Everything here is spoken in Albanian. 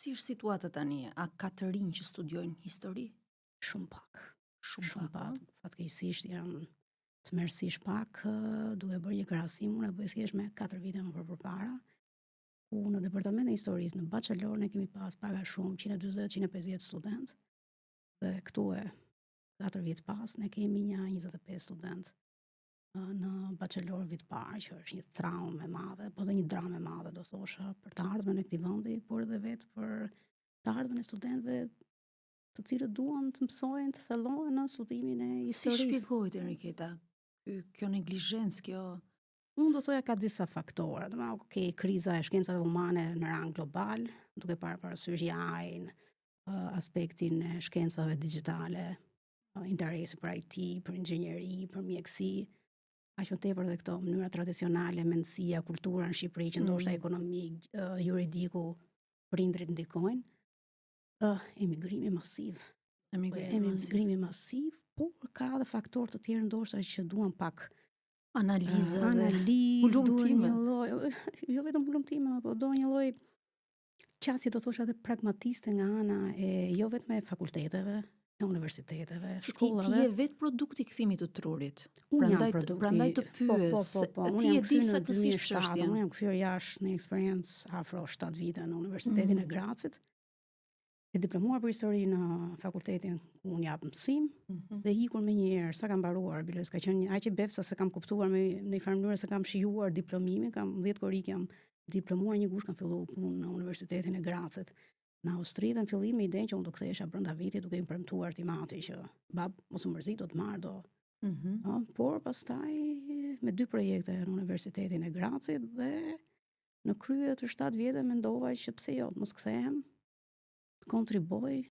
Si është situata tani? A ka të rinj që studiojnë histori? Shumë pak. Shumë pak. Fatkeqësisht janë të merrësish pak, duke bërë një krahasim, unë e bëj thjesht me 4 vite më përpara, ku në departamentin e historisë në bachelor ne kemi pas paga shumë 140-150 student, dhe këtu e 4 vjet pas ne kemi një 25 student në bachelor vit parë, që është një traumë e madhe, po dhe një dramë e madhe, do thosha, për të ardhmen e këtij vendi, por edhe vetë për të ardhmen e studentëve të cilët duan të mësojnë, të thellohen në studimin e historisë. Si shpjegohet Enriketa kjo neglizhencë, kjo? Unë do thoja ka disa faktorë. Kriza e shkencave humane në rang global, duke parë parasysh AI-n, aspektin e shkencave digjitale, interesi për IT, për inxhinieri, për mjekësi, aq më tepër dhe këto mënyra tradicionale, mendësia, kultura në Shqipëri, që ndoshta ekonomik, juridiku, prindrit ndikojnë. Emigrimi masiv. Emigrimi masiv, por ka dhe faktorë të tjerë ndoshta që duan pak analizë, hulumtime, jo vetëm hulumtime, po do një lloj qasje, do thosha edhe pragmatiste nga ana e jo vetëm e fakulteteve, e universiteteve, shkollave. Ti je vetë produkti i kthimit të trurit. Unë jam produkti. Prandaj të pyes. Ti e di saktësisht çështjen. Unë jam kthyer jashtë në eksperiencë afro 7 vite në Universitetin e Gracit. E diplomuar për histori në fakultetin ku unë jap mësim, dhe ikur me njëherë, sa kam mbaruar, bile s'ka qenë aq e befsa se kam kuptuar në një farë mënyrë se kam shijuar diplomimin, kam 10 korik jam diplomuar, një gush kam filluar punë në Universitetin e Gracit në Austri, dhe në fillim me idenë që unë do kthehesha brenda vitit duke i premtuar timati që bab mos u mërzit, do të marr do. Por pastaj me 2 projekte në Universitetin e Gracit dhe në krye të 7 vjetëve mendova që pse jo, mos kthehem, kontriboj